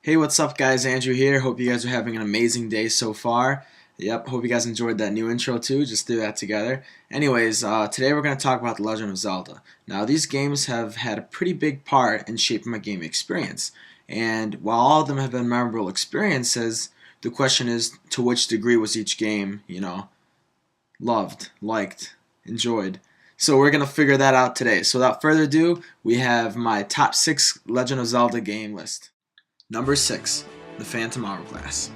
Hey, what's up guys? Andrew here. Hope you guys are having an amazing day so far. Yep, hope you guys enjoyed that new intro too. Just threw that together. Anyways, today we're going to talk about The Legend of Zelda. Now, these games have had a pretty big part in shaping my gaming experience. And while all of them have been memorable experiences, the question is, to which degree was each game, loved, liked, enjoyed? So we're going to figure that out today. So without further ado, we have my top 6 Legend of Zelda game list. Number 6, The Phantom Hourglass.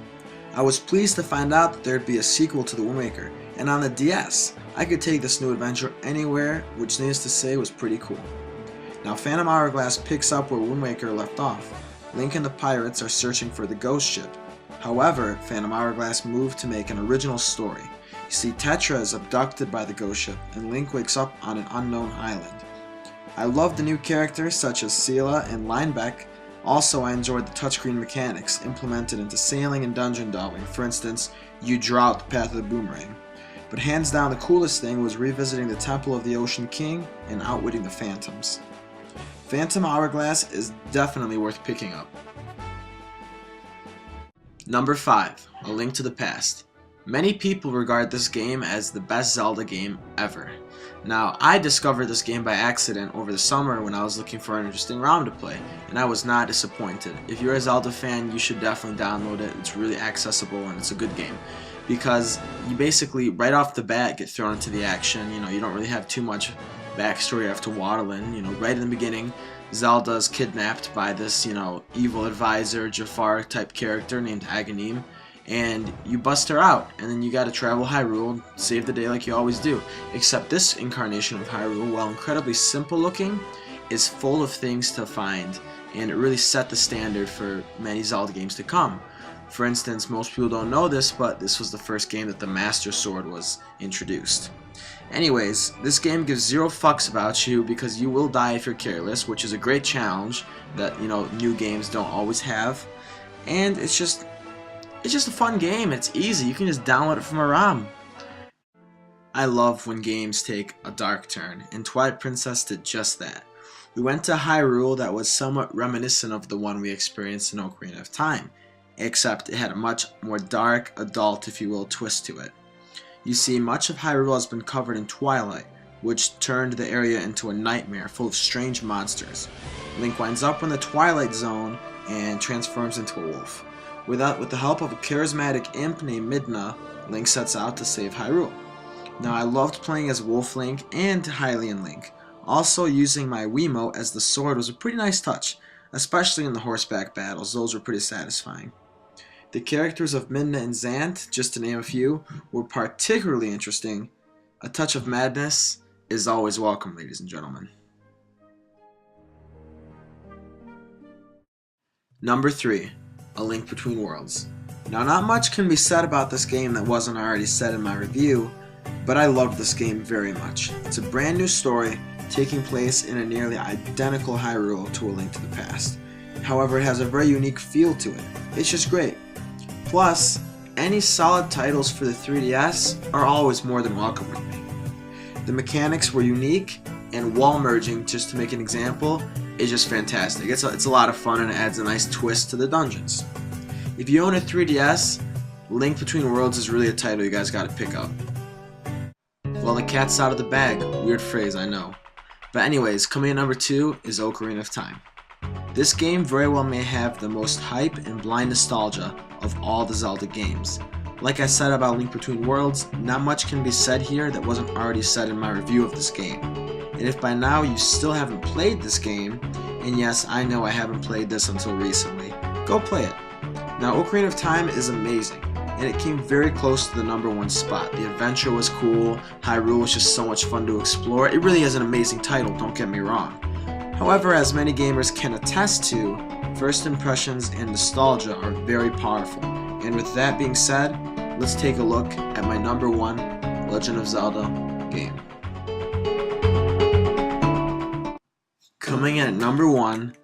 I was pleased to find out that there'd be a sequel to the Windwaker, and on the DS, I could take this new adventure anywhere, which needless to say was pretty cool. Now, Phantom Hourglass picks up where Windwaker left off. Link and the pirates are searching for the ghost ship. However, Phantom Hourglass moved to make an original story. You see, Tetra is abducted by the ghost ship, and Link wakes up on an unknown island. I love the new characters such as Sela and Linebeck. Also, I enjoyed the touchscreen mechanics implemented into sailing and dungeon delving. For instance, you draw out the path of the boomerang. But hands down, the coolest thing was revisiting the Temple of the Ocean King and outwitting the Phantoms. Phantom Hourglass is definitely worth picking up. Number 5, A Link to the Past. Many people regard this game as the best Zelda game ever. Now, I discovered this game by accident over the summer when I was looking for an interesting ROM to play, and I was not disappointed. If you're a Zelda fan, you should definitely download it. It's really accessible and it's a good game, because you basically, right off the bat, get thrown into the action. You don't really have too much backstory you have to waddle in. Right in the beginning, Zelda is kidnapped by this, evil advisor, Jafar type character named Aghanim, and you bust her out, and then you gotta travel Hyrule and save the day like you always do. Except this incarnation of Hyrule, while incredibly simple looking, is full of things to find, and it really set the standard for many Zelda games to come. For instance, most people don't know this, but this was the first game that the Master Sword was introduced. Anyways, this game gives zero fucks about you because you will die if you're careless, which is a great challenge that, new games don't always have. And it's just a fun game. It's easy. You can just download it from a ROM. I love when games take a dark turn, and Twilight Princess did just that. We went to Hyrule that was somewhat reminiscent of the one we experienced in Ocarina of Time, except it had a much more dark, adult, if you will, twist to it. You see, much of Hyrule has been covered in twilight, which turned the area into a nightmare full of strange monsters. Link winds up in the Twilight Zone and transforms into a wolf. With the help of a charismatic imp named Midna, Link sets out to save Hyrule. Now, I loved playing as Wolf Link and Hylian Link. Also, using my Wiimote as the sword was a pretty nice touch, especially in the horseback battles. Those were pretty satisfying. The characters of Midna and Zant, just to name a few, were particularly interesting. A touch of madness is always welcome, ladies and gentlemen. Number 3. A Link Between Worlds. Now, not much can be said about this game that wasn't already said in my review, but I loved this game very much. It's a brand new story taking place in a nearly identical Hyrule to A Link to the Past. However, it has a very unique feel to it. It's just great. Plus, any solid titles for the 3DS are always more than welcome with me. The mechanics were unique, and wall merging, just to make an example, is just fantastic. It's a lot of fun, and it adds a nice twist to the dungeons. If you own a 3DS, Link Between Worlds is really a title you guys gotta pick up. Well, the cat's out of the bag. Weird phrase, I know. But anyways, coming in number 2 is Ocarina of Time. This game very well may have the most hype and blind nostalgia of all the Zelda games. Like I said about Link Between Worlds, not much can be said here that wasn't already said in my review of this game. And if by now you still haven't played this game, and yes, I know I haven't played this until recently, go play it. Now, Ocarina of Time is amazing, and it came very close to the number 1 spot. The adventure was cool, Hyrule was just so much fun to explore. It really is an amazing title, don't get me wrong. However, as many gamers can attest to, first impressions and nostalgia are very powerful. And with that being said, let's take a look at my number 1 Legend of Zelda game. Coming in at number 1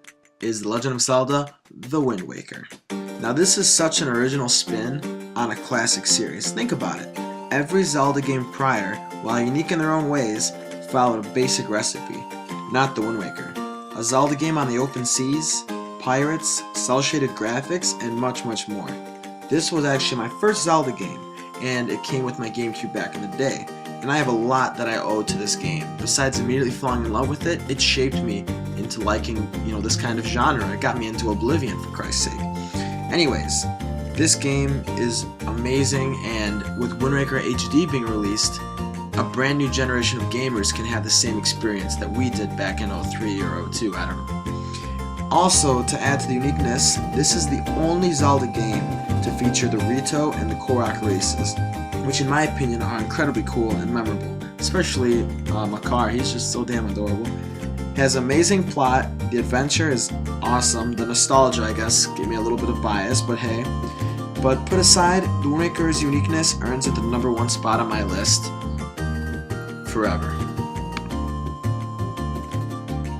is The Legend of Zelda: The Wind Waker. Now, this is such an original spin on a classic series. Think about it. Every Zelda game prior, while unique in their own ways, followed a basic recipe, not The Wind Waker. A Zelda game on the open seas, pirates, cel-shaded graphics, and much more. This was actually my first Zelda game, and it came with my GameCube back in the day. And I have a lot that I owe to this game. Besides immediately falling in love with it, it shaped me into liking, this kind of genre. It got me into Oblivion, for Christ's sake. Anyways, this game is amazing, and with Windwaker HD being released, a brand new generation of gamers can have the same experience that we did back in 03 or 02, I don't know. Also, to add to the uniqueness, this is the only Zelda game to feature the Rito and the Korok races, which in my opinion are incredibly cool and memorable, especially Makar. He's just so damn adorable. Has amazing plot, the adventure is awesome, the nostalgia I guess gave me a little bit of bias, but hey. But put aside, the Windwaker's uniqueness earns it the #1 spot on my list forever.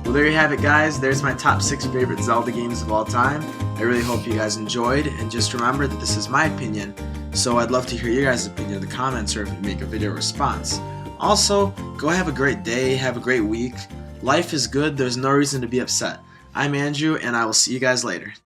Well, there you have it, guys. There's my top 6 favorite Zelda games of all time. I really hope you guys enjoyed, and just remember that this is my opinion, so I'd love to hear your guys' opinion in the comments or if you make a video response. Also, go have a great day, have a great week. Life is good, there's no reason to be upset. I'm Andrew, and I will see you guys later.